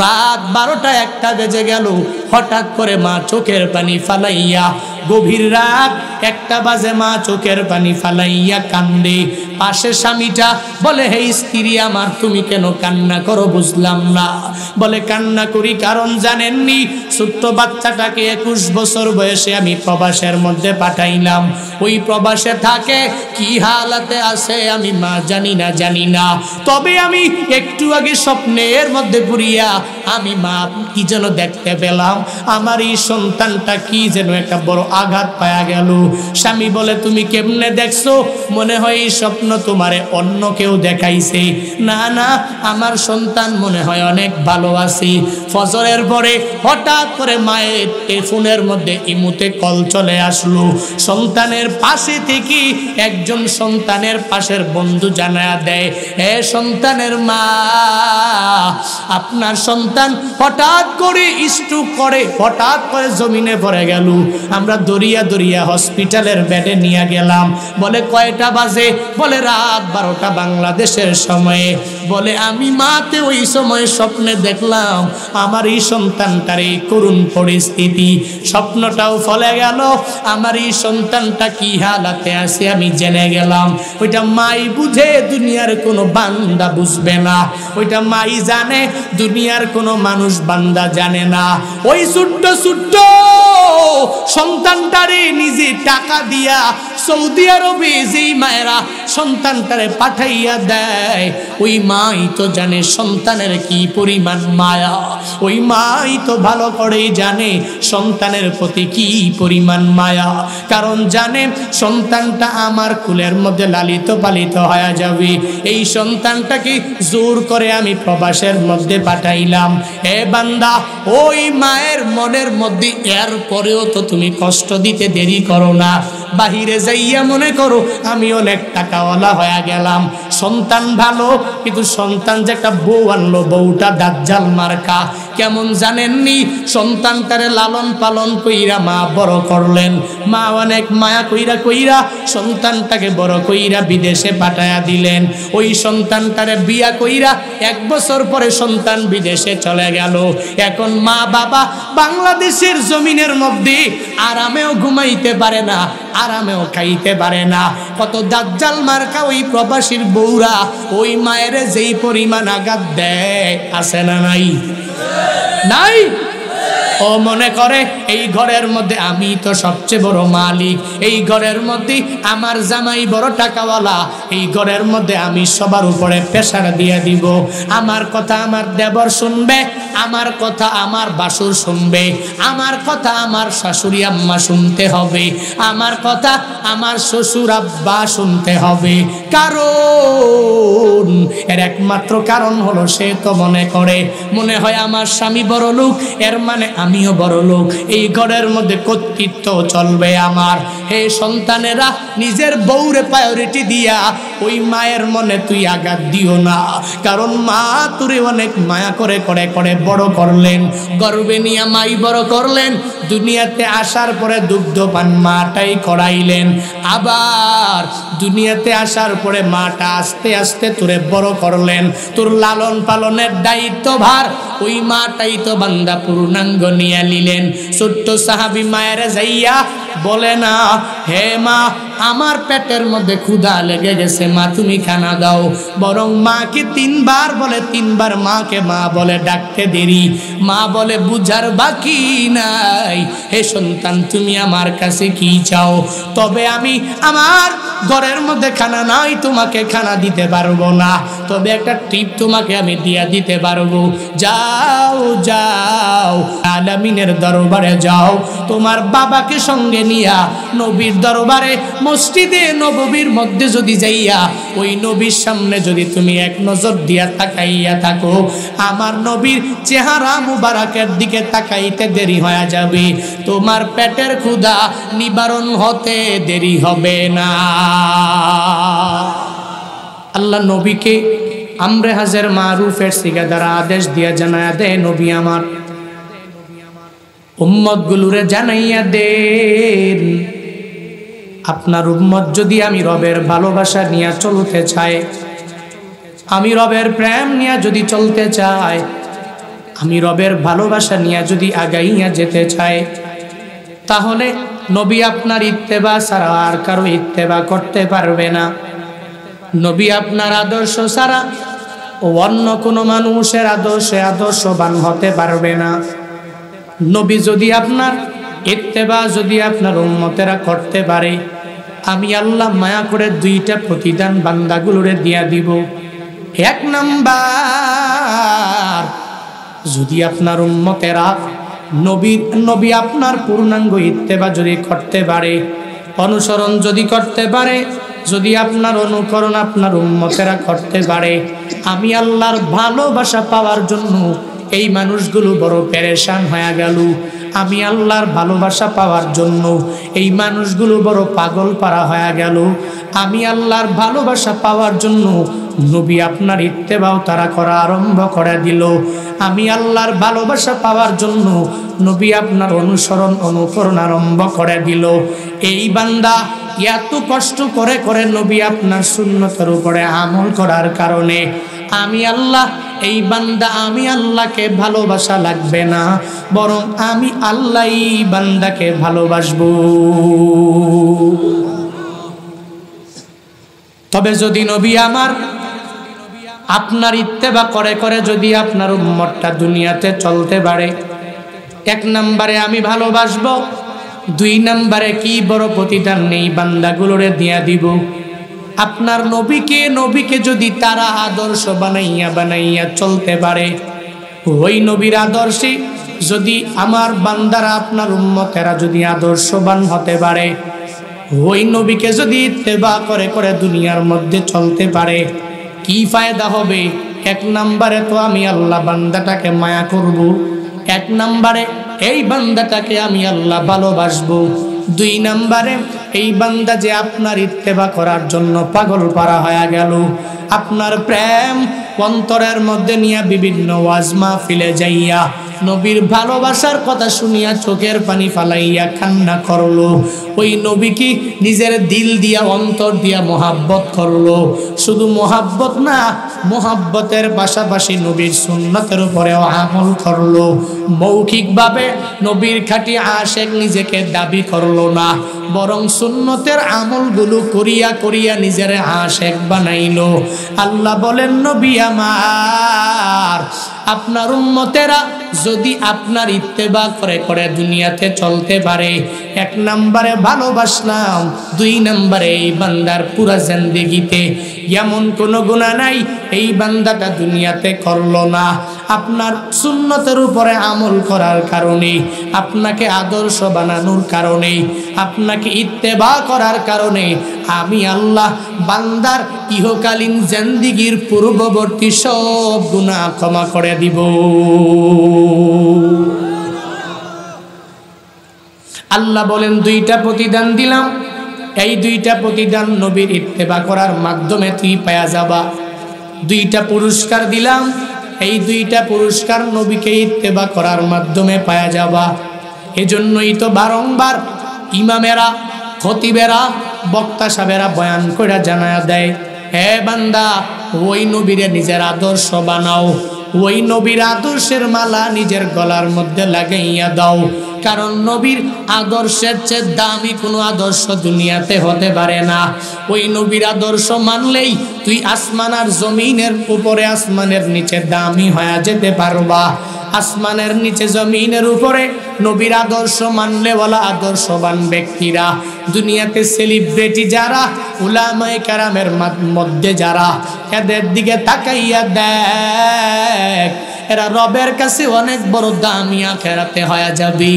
রাত 12টা 1টা বেজে গেল। হঠাৎ করে মা চোখের পানি ফালাইয়া, গভীর রাত 1টা বাজে, মা চোখের পানি ফালাইয়া কান্দে। পাশে স্বামীটা বলে, হে স্ত্রী আমার, তুমি কেন কান্না করো? বুঝলাম না। বলে, কান্না করি কারণ জানেননি, ছোট্ট বাচ্চাটাকে 21 বছর বয়সে আমি প্রবাসের মধ্যে পাঠাইলাম। ওই প্রবাসে থাকে, কি হালাতে আছে আমি মা জানি না। তবে আমি একটু আগে স্বপ্নের মধ্যে পড়িয়া আমি মা কি যেন দেখতে পেলাম, আমার এই সন্তানটা কি যেন একটা বড় আঘাত পায়া গেল। স্বামী বলে, তুমি কেমনে দেখছো? মনে হয় এই স্বপ্ন তোমারে অন্য কেউ দেখাইছে। না, আমার সন্তান মনে হয় অনেক ভালো আছে। ফজরের পরে হঠাৎ করে মায়ের ফোনের মধ্যে ইমুতে কল চলে আসলো। সন্তানের পাশে থেকে একজন সন্তানের পাশের বন্ধু জানায়া দেয়, হে সন্তানের মা, আপনার সন্তান হঠাৎ করে স্ট্রোক করে হঠাৎ করে জমিনে পড়ে গেল। আমরা দরিয়া হসপিটালের বেডে নিয়ে গেলাম। বলে, কয়টা বাজে? বলে, রাত 12টা বাংলাদেশের সময়ে। বলে, আমি মাতে ওই সময় স্বপ্নে দেখলাম আমার এই সন্তানটার এই করুণ পরিস্থিতি। স্বপ্নটাও ফলে গেল, আমার এই সন্তানটা কি হালাতে আছে আমি জেনে গেলাম। ওইটা মাই বুঝে, দুনিয়ার কোনো বান্দা বুঝবে না। ওইটা মাই জানে, দুনিয়ার কোনো মানুষ বান্দা জানে না। ওই ছোট্ট সন্তানটারে নিজে টাকা দিয়া সৌদি আরবে যেই মায়েরা সন্তানটারে পাঠাইয়া দেয়, ওই মাই তো জানে সন্তানের কি পরিমাণ মায়া। ওই মাই তো ভালো করেই জানে সন্তানের প্রতি কি পরিমাণ মায়া। কারণ জানে সন্তানটা আমার কুলের মধ্যে লালিত পালিত হয়ে যাবে। এই সন্তানটাকে জোর করে আমি প্রবাসের মধ্যে পাঠাইলাম। হে বান্দা, ওই মায়ের মনের মধ্যে এর পরেও তো তুমি কষ্ট দিতে দেরি করো না। বাহিরে যাইয়া মনে করো আমি অনেক টাকাওয়ালা হয়ে গেলাম, সন্তান ভালো, কিন্তু সন্তান যে একটা বউ আনলো, বউটা দাজ্জাল মার্কা। কেমন জানেননি? সন্তানটারে লালন পালন কইরা মা বড় করলেন। মা অনেক মায়া কইরা সন্তানটাকে বড় কইরা বিদেশে পাঠায়া দিলেন। ওই সন্তানটারে বিয়া কইরা 1 বছর পরে সন্তান বিদেশে চলে গেল। এখন মা বাবা বাংলাদেশের জমিনের মধ্যে আরামেও ঘুমাইতে পারে না, আরামেও খাইতে পারে না। কত দাজ্জাল মার্কা ওই প্রবাসীর বউরা ওই মায়ের যেই পরিমাণ আঘাত দেয়, আছে না নাই? ও মনে করে এই ঘরের মধ্যে আমি তো সবচেয়ে বড় মালিক, এই ঘরের মধ্যে আমার জামাই বড় টাকাওয়ালা, এই ঘরের মধ্যে আমি সবার উপরে প্রেসার দিয়ে দিব। আমার কথা আমার দেবর শুনবে, আমার কথা আমার বাসুর শুনবে, আমার কথা আমার শাশুড়ি আম্মা শুনতে হবে, আমার কথা আমার শ্বশুর আব্বা শুনতে হবে। কারণ এর একমাত্র কারণ হলো সে তো মনে হয় আমার স্বামী বড় লোক, এর মানে আমিও বড় লোক, এই ঘরের মধ্যে কর্তৃত্ব চলবে আমার। হে সন্তানেরা, নিজের বউরে প্রায়োরিটি দিয়া ওই মায়ের মনে তুই আঘাত দিও না। কারণ মা তোরে অনেক মায়া করে বড় করলেন, গর্বে নিয়ে মাই বড় করলেন। দুনিয়াতে আসার পরে দুগ্ধপান মাটাই করাইলেন। আবার দুনিয়াতে আসার পরে মাটা আস্তে আস্তে তোরে বড় করলেন। তোর লালন পালনের দায়িত্বভার ওই মাটাই তো বান্দা পূর্ণাঙ্গ নিয়ে নিলেন। ছোট্ট সাহাবী মায়ের যাইয়া বলে না, হে মা, আমার পেটের মধ্যে ক্ষুধা লেগে গেছে, মা তুমি খানা দাও। বরং মাকে 3 বার বলে, 3 বার মাকে মা বলে ডাকতে দেরি। মা বলে, বুঝার বাকি নাই, হে সন্তান তুমি আমার কাছে কি চাও? তবে আমি আমার ঘরের মধ্যে খানা নাই, তোমাকে খানা দিতে পারবো না, তবে একটা টিপ তোমাকে আমি দিয়া দিতে পারবো। যাও আলামিনের দরবারে যাও, তোমার বাবাকে সঙ্গে নিয়া নবীর দরবারে মসজিদে নববীর মধ্যে যদি যাইয়া ওই নবীর সামনে যদি তুমি এক নজর দিয়া তাকাইয়া থাকো, আমার নবীর চেহারা মুবারকের দিকে তাকাইতে দেরি হয়ে যাবে, তোমার পেটের ক্ষুধা নিবারণ হতে দেরি হবে না। আল্লাহ নবীকে আমরে হাজের মারুফের সিগা দ্বারা আদেশ দিয়া জানায়া দেয়, নবী আমার উম্মত গুলোরে জানাইয়া দেন, আপনার উম্মত যদি আমি রবের ভালোবাসা নিয়ে চলতে চায়, আমি রবের প্রেম নিয়ে যদি চলতে চাই, আমি রবের ভালোবাসা নিয়ে যদি আগাইয়া যেতে চাই, তাহলে নবী আপনার ইত্তেবা ছাড়া আর কারো ইত্তেবা করতে পারবে না। নবী আপনার আদর্শ ছাড়া অন্য কোনো মানুষের আদর্শে আদর্শবান হতে পারবে না। নবী যদি আপনার ইত্তেবা যদি আপনার উম্মতেরা করতে পারে, আমি আল্লাহ মায়া করে দুইটা প্রতিদান বান্দাগুলোরে দিয়া দিব। এক নাম্বার, যদি আপনার উম্মতেরা নবী আপনার পূর্ণাঙ্গ ইত্তেবা যদি করতে পারে, অনুসরণ যদি করতে পারে, যদি আপনার অনুকরণ আপনার উম্মতেরা করতে পারে, আমি আল্লাহর ভালোবাসা পাওয়ার জন্য এই মানুষগুলো বড় পেরেশান হয়ে গেল। আমি আল্লাহর ভালোবাসা পাওয়ার জন্য এই মানুষগুলো বড় পাগল পারা হয়ে গেল। আমি আল্লাহর ভালোবাসা পাওয়ার জন্য নবী আপনার ইত্তেবাও তারা করা আরম্ভ করে দিল। আমি আল্লাহর ভালোবাসা পাওয়ার জন্য নবী আপনার অনুসরণ অনুকরণ আরম্ভ করে দিল। এই বান্দা এত কষ্ট করে করে নবী আপনার সুন্নতের উপরে আমল করার কারণে আমি আল্লাহ, এই বান্দা আমি আল্লাহকে ভালোবাসা লাগবে না, বরং আমি আল্লাহ এই বান্দাকে ভালোবাসবো। তবে যদি নবী আমার আপনার ইত্তেবা করে করে যদি আপনার উম্মতটা দুনিয়াতে চলতে পারে, এক নম্বরে আমি ভালোবাসবো, দুই নম্বরে কি বড় প্রতিদান নেই বান্দাগুলোরে দিয়া দিব। আপনার নবীকে যদি তারা আদর্শ বানাইয়া চলতে পারে, ওই নবীর আদর্শে যদি আমার বান্দারা আপনার উম্মতেরা যদি আদর্শবান হতে পারে, ওই নবীকে যদি ইত্তেবা করে করে দুনিয়ার মধ্যে চলতে পারে, কি ফায়দা হবে? এক নম্বরে তো আমি আল্লাহ বান্দাটাকে মায়া করব, এক নম্বরে এই বান্দাটাকে আমি আল্লাহ ভালোবাসবো, দুই নম্বরে এই বান্দা যে আপনার ইত্তেবা করার জন্য পাগল পারা হয়ে গেল, আপনার প্রেম অন্তরের মধ্যে নিয়ে বিভিন্ন ওয়াজ মাহফিলে যাইয়া নবীর ভালোবাসার কথা শুনিয়া চোখের পানি ফালাইয়া কান্না করলো, ওই নবী কি নিজের দিল দিয়া অন্তর দিয়া মোহাব্বত করলো। শুধু মোহাব্বত না, মোহাব্বতের পাশাপাশি নবীর সুন্নতের উপরেও আমল করলো। মৌখিকভাবে নবীর খাঁটি আশেক নিজেকে দাবি করলো না, বরং সুন্নতের আমলগুলো করিয়া করিয়া নিজের আশেক বানাইলো। আল্লাহ বলেন, নবী আমার আপনার উম্মতেরা যদি আপনার ইত্তেবা করে করে দুনিয়াতে চলতে পারে, এক নম্বরে ভালোবাসলাম, দুই নম্বরে এই বান্দার পুরা জিন্দেগিতে এমন কোনো গুনাহ নাই এই বান্দাটা দুনিয়াতে করলো না। আপনার সুন্নতের উপরে আমল করার কারণে, আপনাকে আদর্শ বানানোর কারণে, আপনাকে ইত্তেবা করার কারণে আমি আল্লাহ বান্দার ইহকালীন জিন্দেগির পূর্ববর্তী সব গুনাহ ক্ষমা করে দিব। আল্লাহ বলেন, দুইটা প্রতিদান দিলাম, এই দুইটা প্রতিদান নবীর ইত্তেবা করার মাধ্যমে তুই পাওয়া যাবা। দুইটা পুরস্কার দিলাম, এই দুইটা পুরস্কার নবীকে ইত্তেবা করার মাধ্যমে পাওয়া যাবা। এজন্যই তো বারংবার ইমামেরা, খতিবেরা, বক্তা সাহেবেরা বয়ান করে জানায়া দেয়, হে বান্দা ওই নবীরে নিজের আদর্শ বানাও, ওই নবীর আদর্শের মালা নিজের গলার মধ্যে লাগাইয়া দাও। কারণ নবীর আদর্শের চেয়ে দামি কোনো আদর্শ দুনিয়াতে হতে পারে না। ওই নবীর আদর্শ মানলেই তুই আসমান আর জমিনের উপরে, আসমানের নিচে দামি হয়ে যেতে পারবা। আসমানের নিচে জমিনের উপরে নবীর আদর্শ মানলে ওয়ালা আদর্শবান ব্যক্তিরা, দুনিয়াতে সেলিব্রিটি যারা, উলামায়ে কেরামের মধ্যে যারা, এদের দিকে তাকাইয়া দেখ, এরা রবের কাছে অনেক বড় দামি আখিরাতে হয়ে যাবে।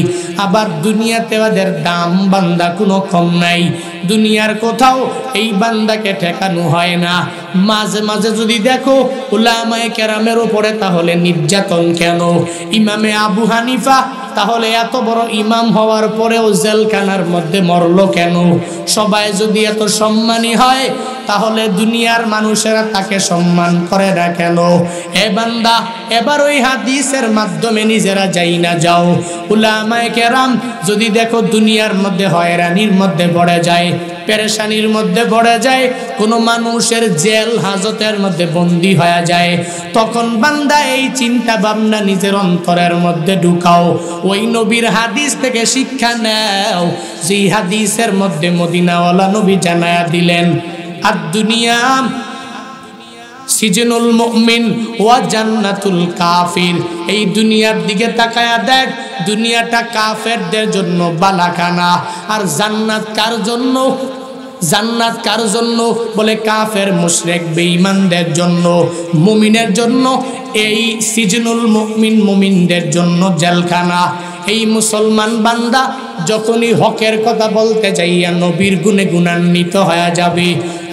আবার দুনিয়াতে ওদের দাম বান্দা কোনো কম নাই। দুনিয়ার কোথাও এই বান্দাকে ঠেকানো হয় না। মাঝে মাঝে যদি দেখো উলামায়ে কেরামের উপরে, তাহলে নির্যাতন কেন? ইমামে আবু হানিফা তাহলে এত বড় ইমাম হওয়ার পরেও জেলখানার মধ্যে মরলো কেন? সবাই যদি এত সম্মানী হয়, তাহলে দুনিয়ার মানুষেরা তাকে সম্মান করে না কেন? এ বান্দা, এবার ওই হাদিসের মাধ্যমে নিজেরা যাই না যাও। উলামায়ে কেরাম যদি দেখো দুনিয়ার মধ্যে হয়রানির মধ্যে পড়ে যায়, পেরেশানির মধ্যে পড়ে যায়, কোনো মানুষের জেল হাজতের মধ্যে বন্দী হয়ে যায়, তখন বান্দা এই চিন্তা ভাবনা নিজের অন্তরের মধ্যে ঢুকাও, ওই নবীর হাদিস থেকে শিক্ষা নাও, যে হাদিসের মধ্যে মদিনাওয়ালা নবী জানায়া দিলেন, আর দুনিয়া সিজনুল মুমিন ওয়া জান্নাতুল কাফির। এই দুনিয়ার দিকে তাকায়া দেখ, দুনিয়াটা কাফেরদের জন্য বালাখানা, আর জান্নাত কার জন্য? জান্নাত কার জন্য? বলে কাফের মুশরিক বেঈমানদের জন্য, মুমিনের জন্য এই সিজনুল মুমিন, মুমিনদের জন্য জেলখানা। এই মুসলমান বান্দা যখনই হকের কথা বলতে যাইয়া নবীর গুণে গুণান্বিত হয়ে যাবে।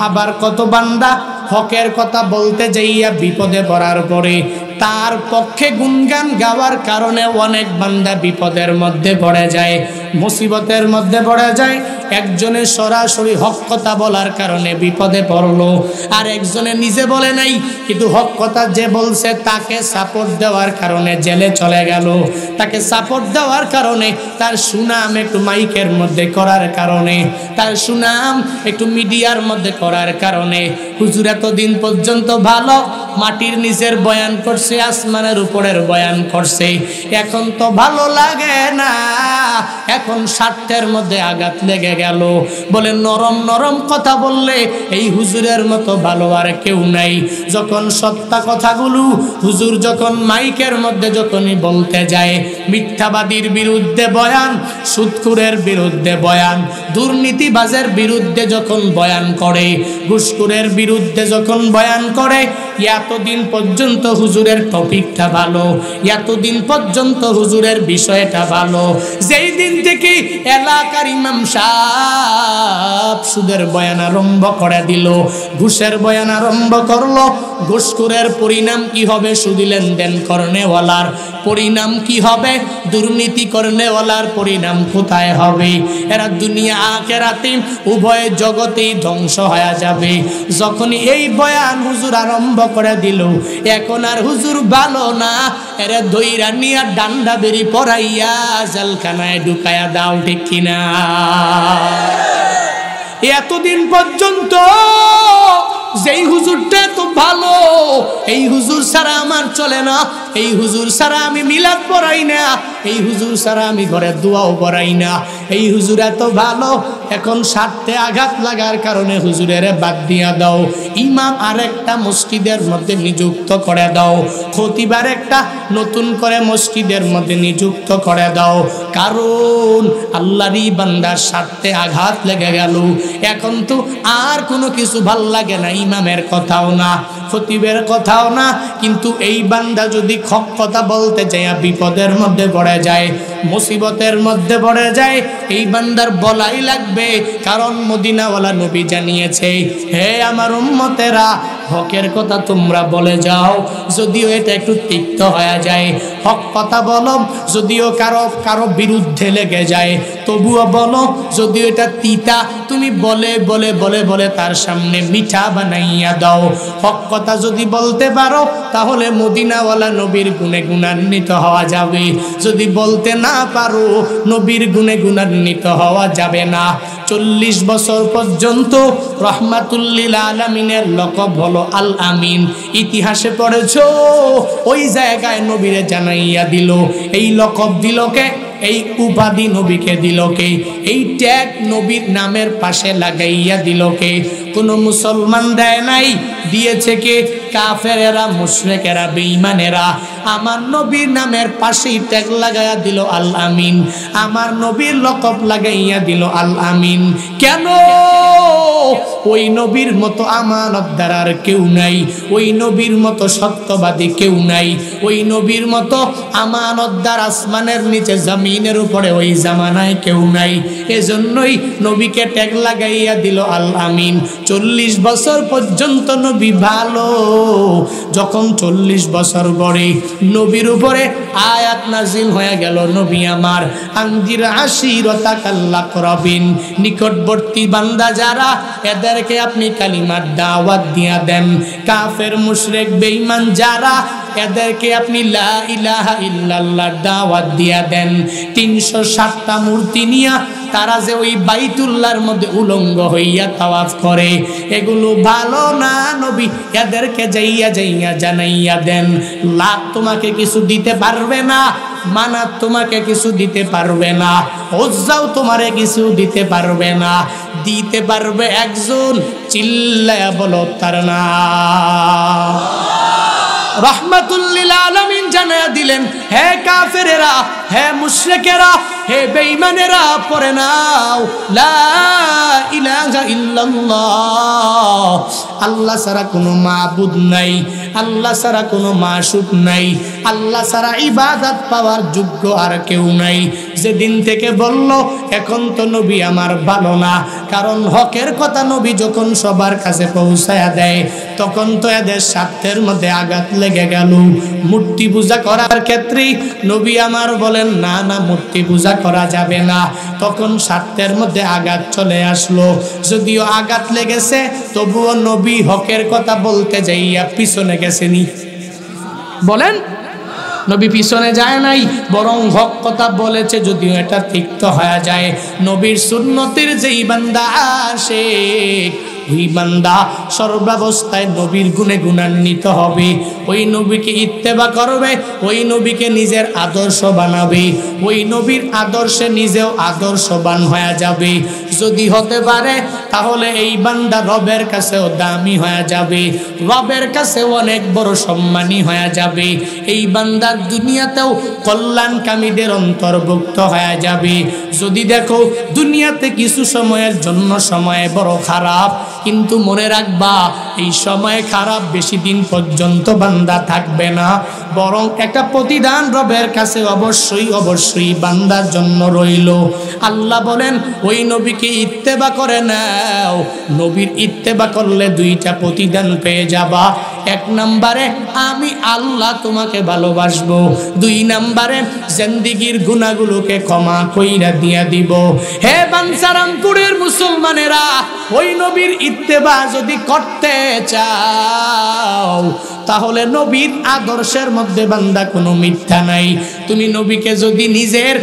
আবার কত বান্দা হকের কথা বলতে যাইয়া বিপদে পড়ার পরে তার পক্ষে গুণগান গাওয়ার কারণে অনেক বান্দা বিপদের মধ্যে পড়ে যায়, মুসিবতের মধ্যে পড়ে যায়। একজনে সরাসরি হক কথা বলার কারণে বিপদে পড়লো, আর একজনে নিজে বলে নাই কিন্তু হক কথা যে বলছে তাকে সাপোর্ট দেওয়ার কারণে জেলে চলে গেল, তাকে সাপোর্ট দেওয়ার কারণে, তার সুনাম একটু মাইকের মধ্যে করার কারণে, তার সুনাম একটু মিডিয়ার মধ্যে করার কারণে, হুজুর এতদিন পর্যন্ত ভালো মাটির নিচের বয়ান করছে, আসমানের উপরের বয়ান করছে, এখন তো ভালো লাগে না, এখন স্বার্থের মধ্যে আঘাত লেগে গেল। বলে নরম নরম কথা বললে এই হুজুরের মতো ভালো আর কেউ নাই। যখন সত্য কথাগুলো হুজুর যখন মাইকের মধ্যে যখনই বলতে যায়, মিথ্যাবাদীর বিরুদ্ধে বয়ান, সুদখোরের বিরুদ্ধে বয়ান, দুর্নীতিবাজের বিরুদ্ধে যখন বয়ান করে, ঘুষখোরের বিরুদ্ধে যখন বয়ান করে, এতদিন পর্যন্ত হুজুরের টপিকটা ভালো, এতদিন পর্যন্ত হুজুরের বিষয়টা ভালো, যেই দিন থেকে এলাকার ইমাম সাহেব সুদের বয়ান আরম্ভ করে দিল, ঘুষের বয়ান আরম্ভ করলো, ঘুষখোরের পরিণাম কি হবে? সুদি লেনদেন করনেওয়ালার পরিণাম কি হবে? দুর্নীতি করনেওয়ালার পরিণাম কোথায় হবে? এরা দুনিয়া আখিরাতে উভয় জগতেই ধ্বংস হয়ে যাবে। যখনই এই বয়ান হুজুর আরম্ভ করে দিল, এখন আর হুজুর ভালো না, এরা দইরা নিয়া ডান্ডা বেরি পরাইয়া জেলখানায় ঢুকায়া দাও, ঠিক কিনা? এতদিন পর্যন্ত যেই হুজুরটা তো ভালো, এই হুজুর ছাড়া আমার চলে না, এই হুজুর ছাড়া আমি মিলাদ পড়াই না, এই হুজুর ছাড়া আমি ঘরে দোয়াও পড়াই না, এই হুজুর এত ভালো, এখন স্বার্থে আঘাত লাগার কারণে হুজুরের বাদ দিয়া দাও, ইমাম আরেকটা মসজিদের মধ্যে নিযুক্ত করে দাও, খতিবার একটা নতুন করে মসজিদের মধ্যে নিযুক্ত করে দাও, কারণ আল্লাহরই বান্দার স্বার্থে আঘাত লেগে গেল। এখন তো আর কোনো কিছু ভাল লাগে না, ইমামের কথাও না, খতিবের কথাও না, কিন্তু এই বান্দা যদি হক কথা বলতে যায় বিপদের মধ্যে পড়ে যায়, মুসিবতের মধ্যে পড়ে যায়, এই বান্দার বলাই লাগবে, কারণ মদিনাওয়ালা নবী জানিয়েছে, হে আমার উম্মতেরা, হকের কথা তোমরা বলে যাও, যদিও এটা একটু তিক্ত হয়ে যায়, হক কথা বলো, যদিও কারো কারো বিরুদ্ধে লেগে যায় তবুও বলো, যদিও এটা তিতা, তুমি বলে বলে বলে বলে তার সামনে মিঠা বানাইয়া দাও। হক কথা যদি বলতে পারো তাহলে মদিনাওয়ালা নবীর গুণে গুণান্বিত হওয়া যাবে, যদি বলতে না পারো নবীর গুণে গুণান্বিত হওয়া যাবে না। 40 বছর পর্যন্ত রহমাতুল্লিল আলামিনের লকব হলো আল আমিন, ইতিহাসে পড়েছো, ওই জায়গায় নবীরে জানাইয়া দিল, এই লকব দিল কে? এই উপাধি নবীকে দিল কে? এই ট্যাগ নবীর নামের পাশে লাগাইয়া দিল কে? কোন মুসলমান দেয় নাই, দিয়েছে কে? কাফেরেরা, মুশরিকেরা, বেঈমানেরা। আমার নবীর নামের পাশেই ট্যাগ লাগাইয়া দিল আল আমিন, আমার নবীর লকব লাগাইয়া দিল আল আমিন। কেন? ওই নবীর মতো আমানতদার আর কেউ নাই, ওই নবীর মতো সত্যবাদী কেউ নাই, ওই নবীর মতো আমানতদার আসমানের নিচে জমিনের উপরে ওই জামানায় কেউ নাই। এজন্যই নবীকে ট্যাগ লাগাইয়া দিল আল আমিন। 40 বছর পর্যন্ত নবী ভালো। যখন 40 বছর পরে নবীর উপরে আয়াত নাজিল হয়ে গেল, নবী আমার আনজির আশিরাতাকাল আকরাবিন, নিকটবর্তী বান্দা যারা, এদেরকে আপনি কালিমার দাওয়াত দিয়া দেন। কাফের মুশরিক বেঈমান যারা, এদেরকে আপনি লা ইলাহা ইল্লাল্লাহর দাওয়াত দিয়া দেন। 360টা মূর্তি নিয়া তারা যে ওই বাইতুল্লাহর মধ্যে উলঙ্গ হইয়া তাওয়াফ করে, এগুলো ভালো না নবী, এদেরকে যাইয়া যাইয়া জানাইয়া দেন। লাত তোমাকে কিছু দিতে পারবে না, মানাত তোমাকে কিছু দিতে পারবে না, উজ্জাও তোমারে কিছু দিতে পারবে না, দিতে পারবে একজন, চিল্লায়া বলো তার নাম। রাহমাতুল লিল আলামিন জানায়া দিলেন, হে কাফেরেরা, হে মুশরিকেরা, হে বেঈমানেরা, পড়ে নাও লা ইলাহা ইল্লাল্লাহ। আল্লাহ ছাড়া কোনো মাবুদ নাই, আল্লাহ ছাড়া কোনো মাশুক নাই, আল্লাহ ছাড়া ইবাদত পাওয়ার যোগ্য আর কেউ নাই। যেদিন থেকে বলল এখন তো নবী আমার ভালো না, কারণ হকের কথা নবী যখন সবার কাছে পৌঁছায়া দেয় তখন তো এদের স্বার্থের মধ্যে আঘাত লেগে গেল। মূর্তি পূজা করার ক্ষেত্রে নবী আমার বলেন না না, মূর্তি পূজা করা যাবে না। তখন স্বার্থের মধ্যে আঘাত চলে আসলো। যদিও আঘাত লেগেছে তবুও নবী হকের কথা বলতে যাইয়া পিছনে গেছেনি। বলেন, নবী পিছনে যায় নাই, বরং হক কথা বলেছে। যদিও এটা তিক্ত হয়ে যায়, নবীর সুন্নতের যেই বান্দা আসে ওই বান্দা সর্বাবস্থায় নবীর গুণে গুণান্বিত হবে, ওই নবীকে ইত্তেবা করবে, ওই নবীকে নিজের আদর্শ বানাবে, ওই নবীর আদর্শে নিজেও আদর্শবান হয়ে যাবে। যদি হতে পারে তাহলে এই বান্দা রবের কাছেও দামি হয়ে যাবে, রবের কাছেও অনেক বড় সম্মানী হয়ে যাবে। এই বান্দার দুনিয়াতেও কল্যাণকামীদের অন্তর্ভুক্ত হয়ে যাবে। যদি দেখো দুনিয়াতে কিছু সময়ের জন্য সময় বড় খারাপ, কিন্তু মনে রাখবা এই সময় খারাপ বেশি দিন পর্যন্ত বান্দা থাকবে না, বরং একটা প্রতিদান রবের কাছে অবশ্যই অবশ্যই বান্দার জন্য রইল। আল্লাহ বলেন ওই নবীকে ইত্তেবা করে নাও, নবীর ইত্তেবা করলে দুইটা প্রতিদান পেয়ে যাবা। এক নম্বরে আমি আল্লাহ তোমাকে ভালোবাসবো, 2 নম্বরে জিন্দেগীর গুনাহগুলোকে ক্ষমা কইরা দিয়া দিব। হে বাঞ্ছারামপুরের মুসলমানেরা, ওই নবীর ইত্তেবা যদি করতে চাও তাহলে নবীর আদর্শের মধ্যে বান্দা কোনো মিথ্যা নাই। তুমি নবীকে যদি নিজের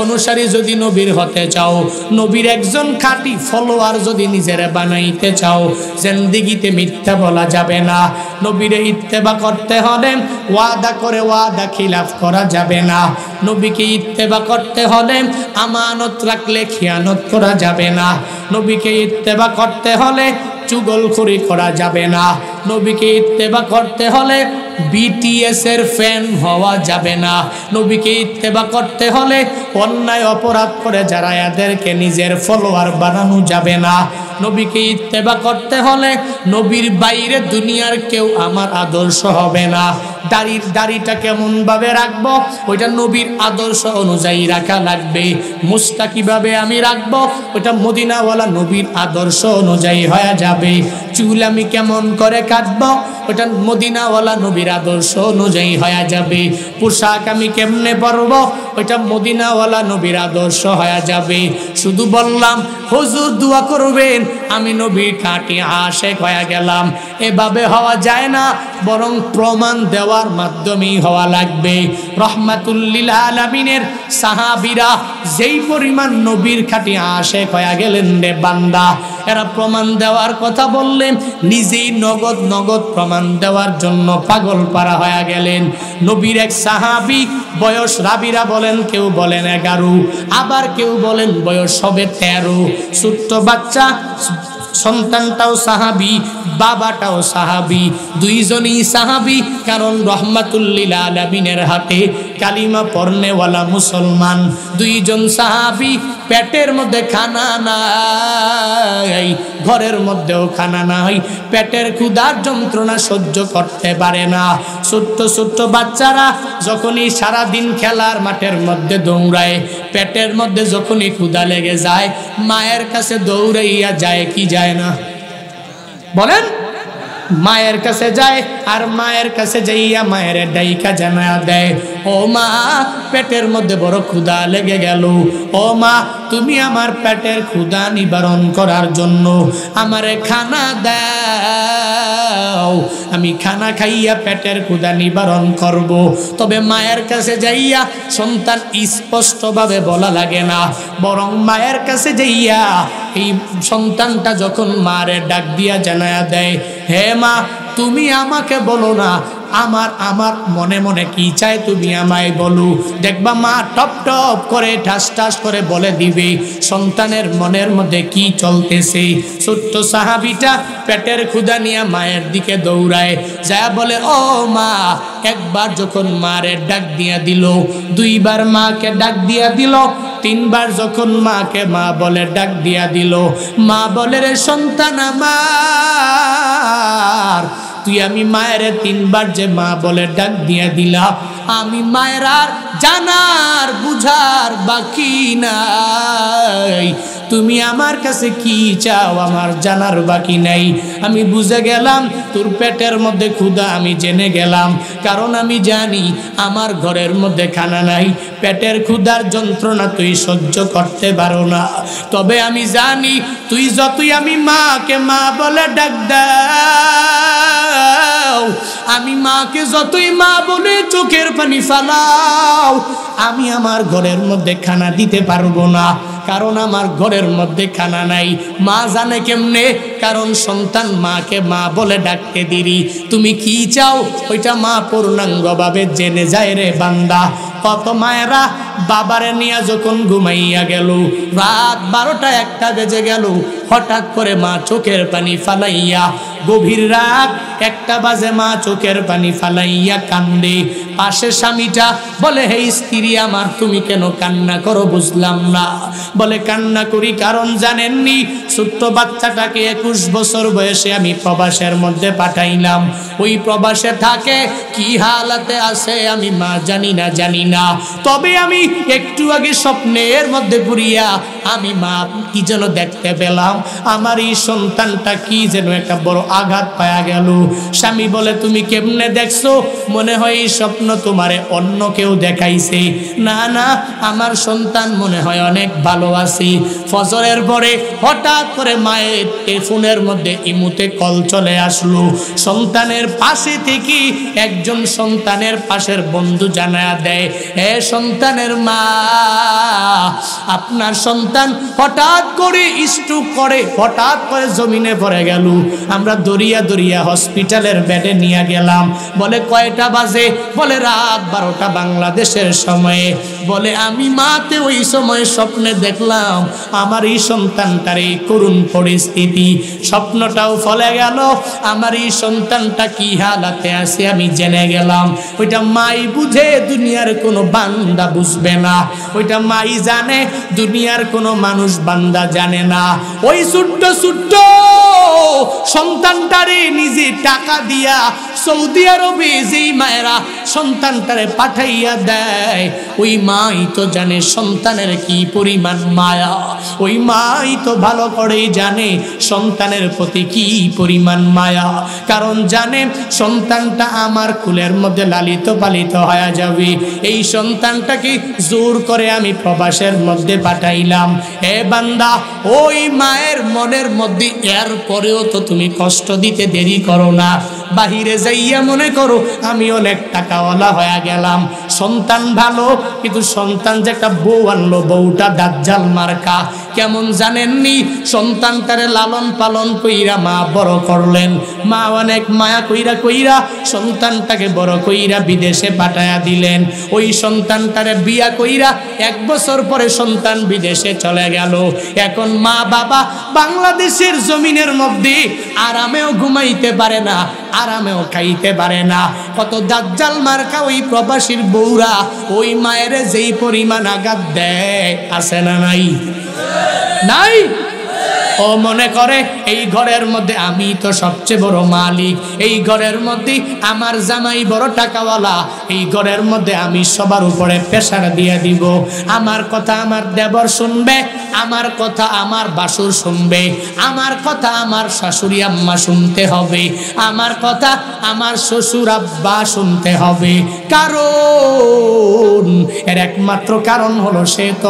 অনুসারী যদি নবীর হতে চাও, নবীর একজন খাঁটি ফলোয়ার যদি নিজের বানাইতে চাও, জিন্দেগিতে মিথ্যা বলা যাবে না। নবীরে ইত্তেবা করতে হলে ওয়াদা করে ওয়াদা খিলাফ করা যাবে না। নবীকে ইত্তেবা করতে হলে আমানত রাখলে খিয়ানত করা যাবে না। নবীকে ইত্তেবা করতে হলে চুগলখড়ি করা যাবে না। নবীকে ইত্তেবা করতে হলে বিটিএস এর ফ্যান হওয়া যাবে না। নবীকে ইত্তেবা করতে হলে অন্যায় অপরাধ করে যারা এদেরকে নিজের ফলোয়ার বানানো যাবে না। নবীকে ইত্তেবা করতে হলে নবীর বাইরে দুনিয়ার কেউ আমার আদর্শ হবে না। দাড়িটা কেমন ভাবে রাখবো ওইটা নবীর আদর্শ অনুযায়ী রাখা লাগবে। মুস্তা কিভাবে আমি রাখবো ওইটা মদিনাওয়ালা নবীর আদর্শ অনুযায়ী হয়ে যাবে। চুল আমি কেমন করে কাটবো ওইটা মদিনাওয়ালা নবীর আদর্শ অনুযায়ী হয়ে যাবে। পোশাক আমি কেমনে পরবো ওইটা মদিনাওয়ালা নবীর আদর্শ হয়ে যাবে। শুধু বললাম হুজুর দোয়া করবেন, আমি নবীর খাঁটি আশেক হয়ে গেলাম, এভাবে হওয়া যায় না, বরং প্রমাণ দেওয়ার মাধ্যমেই হওয়া লাগবে। রহমাতুল লিল আলামিনের সাহাবীরা যেই পরিমাণ নবীর খাঁটি আশেক হয়ে গেলেন রে বান্দা, এরা প্রমাণ দেওয়ার কথা বললেন, নিজেই নগদ প্রমাণ দেওয়ার জন্য পাগল পারা হয়ে গেলেন। নবীর এক সাহাবী বয়স, রাবিরা বলেন কেউ বলেন 11, আবার কেউ বলেন বয়স হবে 13। ছোট্ট বাচ্চা, সন্তানটাও সাহাবী, বাবাটাও সাহাবী, দুইজনই সাহাবী। কারণ রহমাতুল লিল আলামিনের হাতে কালিমা পড়নেওয়ালা মুসলমান দুইজন সাহাবী। পেটের মধ্যে খানা নাই, ঘরের মধ্যেও খানা নাই, পেটের ক্ষুধার যন্ত্রণা সহ্য করতে পারে না। ছোট্ট ছোট্ট বাচ্চারা যখনই সারাদিন খেলার মাঠের মধ্যে দৌড়ায়, পেটের মধ্যে যখনই ক্ষুধা লেগে যায় মায়ের কাছে দৌড়াইয়া যায় কি যায় না? বলেন, মায়ের কাছে যায়, আর মায়ের কাছে যাইয়া মায়ের ডাইকা জানা দেয়, ও মা পেটের মধ্যে বড় ক্ষুধা লেগে গেল, ও মা তুমি আমার পেটের ক্ষুধা নিবারণ করার জন্য আমারে খানা দাও। দাও, আমি খানা খাইয়া পেটের ক্ষুধা নিবারণ করব। তবে মায়ের কাছে যাইয়া সন্তান স্পষ্টভাবে বলা লাগে না, বরং মায়ের কাছে যাইয়া এই সন্তানটা যখন মারে ডাক দিয়া জানায়া দেয়, হে মা, তুমি আমাকে বলো না, আমার মনে মনে কি চাই তুমি আমায় বলো। দেখবা মা টপ টপ করে ঠাস ঠাস করে বলে দিবে সন্তানের মনের মধ্যে কি চলতেছে। ছোট্ট সাহাবীটা পেটের ক্ষুধা নিয়ে মায়ের দিকে দৌড়ায়, যা বলে, ও মা। একবার যখন মারে ডাক দিয়া দিল, দুইবার মাকে ডাক দিয়া দিল, তিনবার যখন মাকে মা বলে ডাক দিয়া দিল, মা বলে, রে সন্তান আমার, তুই আমি মায়ের তিনবার যে মা বলে ডাক দিয়া দিলাম, আমি মায়ের আর জানার বুঝার বাকি নাই। তুমি আমার কাছে কি চাও আমার জানার বাকি নাই। আমি বুঝে গেলাম তোর পেটের মধ্যে ক্ষুধা, আমি জেনে গেলাম, কারণ আমি জানি আমার ঘরের মধ্যে খানা নাই। পেটের ক্ষুধার যন্ত্রণা তুই সহ্য করতে পারো না। তবে আমি জানি তুই যতই আমি মাকে মা বলে ডাক দাও, আমি মাকে যতই মা বলে চোখের পানি ফালাও, আমি আমার ঘরের মধ্যে খানা দিতে পারবো না, কারণ আমার ঘরের মধ্যে খানা নাই। মা জানে কেমনে, কারণ সন্তান মাকে মা বলে ডাকতে দেরি। তুমি কি চাও ওইটা মা পূর্ণাঙ্গভাবে জেনে যায় রে বান্দা। কত মায়েরা বাবারে নিয়ে যখন ঘুমাইয়া গেল, রাত 12টা 1টা বেজে গেল, হঠাৎ করে মা চোখের পানি ফালাইয়া, গভীর রাত 1টা বাজে মা চোখের পানি ফালাইয়া কান্দে। পাশে স্বামীটা বলে, হে স্ত্রী আমার, তুমি কেন কান্না করো বুঝলাম না। বলে, কান্না করি কারণ জানেননি, ছোট্ট বাচ্চাটাকে 21 বছর বয়সে আমি প্রবাসের মধ্যে পাঠাইলাম। ওই প্রবাসে থাকে, কি হালাতে আছে আমি মা জানি না। তবে আমি একটু আগে স্বপ্নের মধ্যে পড়িয়া আমি মা কি যেন দেখতে পেলাম, আমার এই সন্তানটা কি যেন একটা বড় আঘাত পায়া গেল। স্বামী বলে, তুমি কেমনে দেখছো? মনে হয় এই স্বপ্ন তোমারে অন্য কেউ দেখাইছে। না না, আমার সন্তান মনে হয় অনেক ভালো আছে। ফজরের পরে হঠাৎ করে মায়ের ফোনের মধ্যে ইমুতে কল চলে আসলো। সন্তানের পাশে থেকে একজন সন্তানের পাশের বন্ধু জানায়া দেয়, হে সন্তানের মা, আপনার সন্তান হঠাৎ করে স্ট্রোক করে হঠাৎ করে জমিনে পড়ে গেল। আমরা দরিয়া হসপিটালের বেডে নিয়ে গেলাম। বলে, কয়টা বাজে? বলে, রাত 12টা বাংলাদেশের সময়ে। বলে, আমি মাতে ওই সময় স্বপ্নে দেখলাম আমার এই সন্তানটার এই করুণ পরিস্থিতি। স্বপ্নটাও ফলে গেল, আমার এই সন্তানটা কি হালাতে আছে আমি জেনে গেলাম। ওইটা মাই বুঝে, দুনিয়ার কোনো বান্দা বুঝবে না। ওইটা মাই জানে, দুনিয়ার কোনো মানুষ বান্দা জানে না। ওই ছোট্ট সন্তানটারে নিজে টাকা দিয়া সৌদি আরবে যেই মায়েরা সন্তানটারে পাঠাইয়া দেয়, ওই মাই তো জানে সন্তানের কি পরিমাণ মায়া। ওই মাই তো ভালো করেই জানে সন্তানের প্রতি কি পরিমাণ মায়া, কারণ জানে সন্তানটা আমার কুলের মধ্যে লালিত পালিত হয়ে যাবে। এই সন্তানটাকে জোর করে আমি প্রবাসের মধ্যে পাঠাইলাম। এ বান্দা, ওই মায়ের মনের মধ্যে এর পরেও তো তুমি কষ্ট দিতে দেরি করো না। বাহিরে যাইয়া মনে করো আমি অনেক টাকাওয়ালা হয়ে গেলাম, সন্তান ভালো, কিন্তু সন্তান যে একটা বউ আনলো, বউটা দাজ্জাল মার্কা। কেমন জানেননি? সন্তানটারে লালন পালন কইরা মা বড় করলেন। মা অনেক মায়া কইরা সন্তানটাকে বড় কইরা বিদেশে পাঠায়া দিলেন। ওই সন্তানটারে বিয়া কইরা 1 বছর পরে সন্তান বিদেশে চলে গেল। এখন মা বাবা বাংলাদেশের জমিনের মধ্যে আরামেও ঘুমাইতে পারে না, আরামেও খাইতে পারে না। কত দাজ্জাল মার্কা ওই প্রবাসীর বউরা ওই মায়ের যেই পরিমাণ আঘাত দেয়, আছে না নাই? নাই। ও মনে করে এই ঘরের মধ্যে আমি তো সবচেয়ে বড় মালিক, এই ঘরের মধ্যে আমার জামাই বড় টাকাওয়ালা, এই ঘরের মধ্যে আমি সবার উপরে প্রেসার দিয়ে দিব। আমার কথা আমার দেবর শুনবে, আমার কথা আমার বাসুর শুনবে, আমার কথা আমার শাশুড়ি আম্মা শুনতে হবে, আমার কথা আমার শ্বশুর আব্বা শুনতে হবে। কারণ এর একমাত্র কারণ হলো সে তো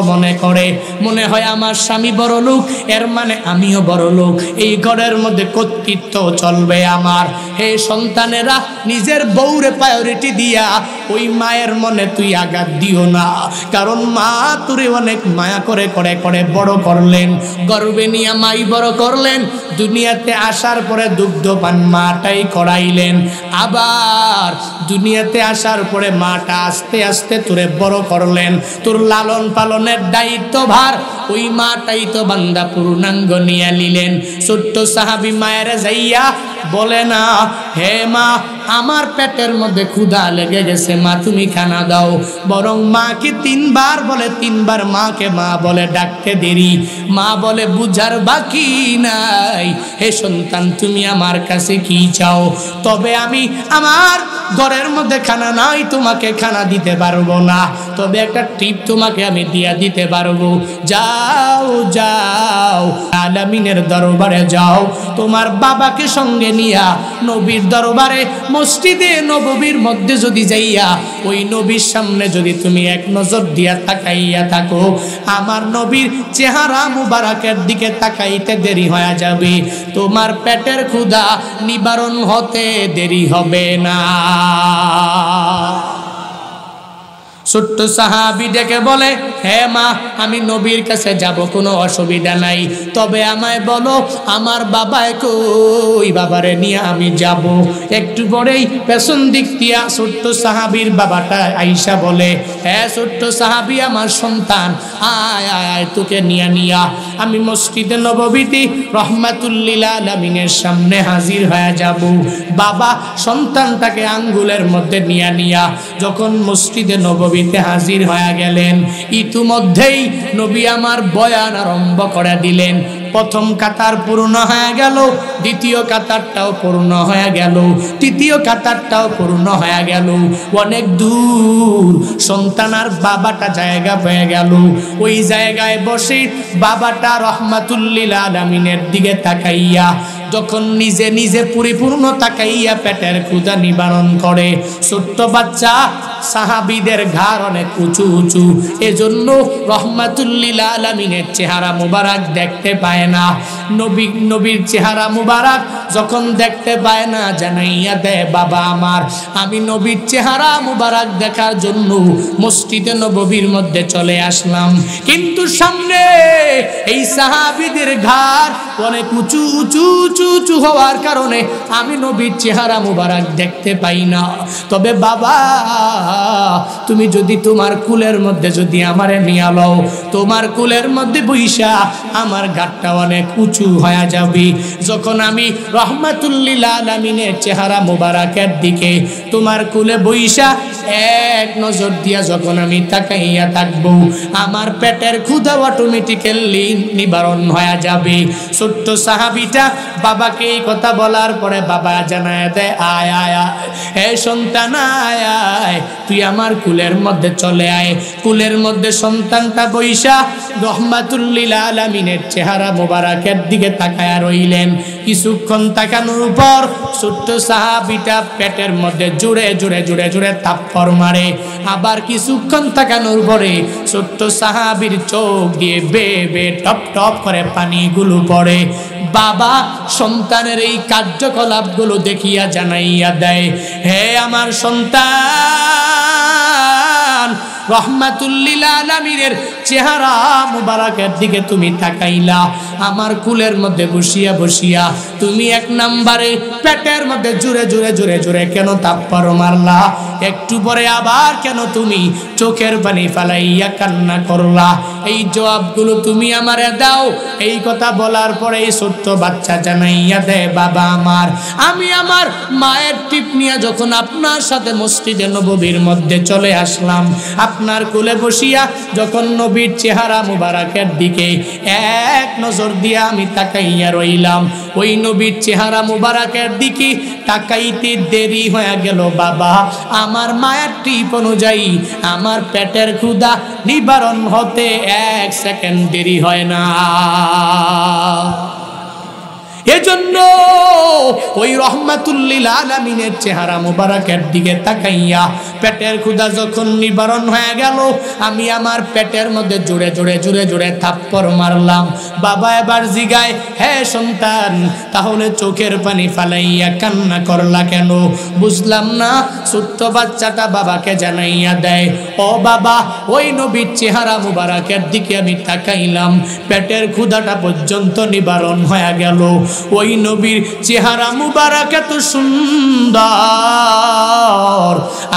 মনে হয় আমার স্বামী বড় লোক, এর মানে আমিও বড় লোক, এই ঘরের মধ্যে কর্তৃত্ব চলবে আমার। হে সন্তানেরা, নিজের বউরে প্রায়োরিটি দিয়া ওই মায়ের মনে তুই আঘাত দিও না, কারণ মা তোরে অনেক মায়া করে করে করে বড় করলেন, গর্বে নিয়ে মাই বড় করলেন, দুনিয়াতে আসার পরে দুগ্ধপান মাটাই করাইলেন, আবার দুনিয়াতে আসার পরে মাটা আস্তে আস্তে তোরে বড় করলেন, তোর লালন পালনের দায়িত্বভার ওই মাটাই তো বান্দা পূর্ণাঙ্গ নিয়ে নিলেন। ছোট্ট সাহাবী মায়ের যাইয়া বলে না, হে মা আমার পেটের মধ্যে ক্ষুধা লেগে গেছে, মা তুমি খানা দাও, বরং মাকে তিনবার বলে, তিনবার মাকে মা বলে ডাকতে দেরি, মা বলে বুঝার বাকি নাই, হে সন্তান তুমি আমার কাছে কি চাও, তবে আমি আমার ঘরের মধ্যে খানা নাই, তোমাকে খানা দিতে পারবো না, তবে একটা টিপ তোমাকে আমি দিয়া দিতে পারবো, যাও যাও আলামিনের দরবারে যাও, তোমার বাবাকে সঙ্গে নিয়া নবীর দরবারে মসজিদে নববীর মধ্যে যদি যাইয়া ওই নবীর সামনে যদি তুমি এক নজর দিয়া তাকাইয়া থাকো, আমার নবীর চেহারা মুবারকের দিকে তাকাইতে দেরি হয়ে যাবে, তোমার পেটের ক্ষুধা নিবারণ হতে দেরি হবে না। ছোট্ট সাহাবী ডেকে বলে, হে মা আমি নবীর কাছে যাব, কোনো অসুবিধা নাই, তবে আমায় বলো আমার বাবায় কই, বাবারে নিয়ে আমি যাব। একটু পরেই পেছন দিক দিয়া ছোট্ট সাহাবীর বাবাটা আইসা বলে, হ্যাঁ ছোট্ট সাহাবী আমার সন্তান, আয় আয় আয় তোকে নিয়া আমি মসজিদে নববীতে রহমাতুল লিল আলামিনের সামনে হাজির হয়ে যাব। বাবা সন্তানটাকে আঙ্গুলের মধ্যে নিয়া যখন মসজিদে নববী হাজির হয়ে গেলেন, ইতিমধ্যেই নবী আমার বয়ান আরম্ভ করে দিলেন। প্রথম কাতার পূর্ণ হয়ে গেল, দ্বিতীয় কাতারটাও পূর্ণ হয়ে গেল, তৃতীয় কাতারটাও পূর্ণ হয়ে গেল, অনেক দূর সন্তান আর বাবাটা জায়গা পেয়ে গেল। ওই জায়গায় বসে বাবাটা রহমাতুল লিল আলামিনের দিকে তাকাইয়া যখন নিজে নিজে পরিপূর্ণ তাকাইয়া পেটের ক্ষুধা নিবারণ করে, ছোট্ট বাচ্চা সাহাবীদের ঘাড় অনেক উঁচু উঁচু, এজন্য রহমাতুল লিল আলামিনের চেহারা মুবারক দেখতে পায় না। নবীর চেহারা মুবারক যখন দেখতে পায় না, জানাইয়া দেয় বাবা আমার, আমি নবীর চেহারা মুবারক দেখার জন্য মসজিদে নববীর মধ্যে চলে আসলাম, কিন্তু সামনে এই সাহাবীদের ঘাড় অনেক উঁচু উঁচু উঁচু উঁচু হওয়ার কারণে আমি নবীর চেহারা মুবারক দেখতে পাই না। তবে বাবা তুমি যদি তোমার কুলের মধ্যে যদি আমারে নিয়ে লও, তোমার কুলের মধ্যে বইসা আমার ঘাটটা অনেক উঁচু হয়ে যাবে, যখন আমি রহমাতুল লিল আলামিনের চেহারা মুবারকের দিকে তোমার কুলে বইসা এক নজর দিয়া যখন আমি তাকাইয়া থাকবো, আমার পেটের ক্ষুধা অটোমেটিক্যালি নিবারণ হয়ে যাবে। ছোট্ট সাহাবীটা বাবাকে এই কথা বলার পরে বাবা জানায় দেয়, আয় আয় আয় হে সন্তান, আয় আয় তুই আমার কুলের মধ্যে চলে আয়। কুলের মধ্যে সন্তানটা বইসা রহমাতুল লিল আলামিনের চেহারা মোবারকের দিকে তাকায়া রইলেন। কিছুক্ষণ তাকানোর পর ছোট্ট সাহাবীটা পেটের মধ্যে জুড়ে জুড়ে জুড়ে জুড়ে থাপ্পড় মারে। আবার কিছুক্ষণ তাকানোর পরে ছোট্ট সাহাবীর চোখ দিয়ে বে টপ টপ করে পানিগুলো পড়ে। বাবা সন্তানের এই কার্যকলাপগুলো দেখিয়া জানাইয়া দেয়, হে আমার সন্তান, রহমাতুল লিল আলামিনের চেহারা মুবারকের দিকে তুমি তাকাইলা, আমার কুলের মধ্যে বসিয়া বসিয়া তুমি এক নম্বরে পেটের মধ্যে জুড়ে জুড়ে জুড়ে জুড়ে কেন থাপ্পড় মারলা? একটু পরে আবার কেন তুমি চোখের পানি ফালাইয়া কান্না করলা? এই জবাবগুলো তুমি আমারে দাও। এই কথা বলার পরে এই ছোট্ট বাচ্চা জানাইয়া দেয়, বাবা আমার, আমি আমার মায়ের টিপ নিয়ে যখন আপনার সাথে মসজিদে নববীর মধ্যে চলে আসলাম, আপনার কোলে বসিয়া যখন নবীর চেহারা মুবারকের দিকে এক নজর দিয়া আমি তাকাইয়া রইলাম, ওই নবীর চেহারা মুবারকের দিকে তাকাইতে দেরি হয়ে গেল। বাবা আমার মায়ের টিপ অনুযায়ী আমার পেটের ক্ষুধা নিবারণ হতে 1 সেকেন্ড দেরি হয় না। এজন্য ওই রহমাতুল লিল আলামিনের চেহারা মুবারকের দিকে তাকাইয়া পেটের ক্ষুধা যখন নিবারণ হয়ে গেল, আমি আমার পেটের মধ্যে জুড়ে জুড়ে জুড়ে জুড়ে থাপ্পড় মারলাম। বাবা এবার জিগায়, হে সন্তান, তাহলে চোখের পানি ফালাইয়া কান্না করলা কেন? বুঝলাম না। ছোট্ট বাচ্চাটা বাবাকে জানাইয়া দেয়, ও বাবা, ওই নবীর চেহারা মুবারকের দিকে আমি তাকাইলাম, পেটের ক্ষুধাটা পর্যন্ত নিবারণ হয়ে গেল। ওই নবীর চেহারা মুবারক এত সুন্দর,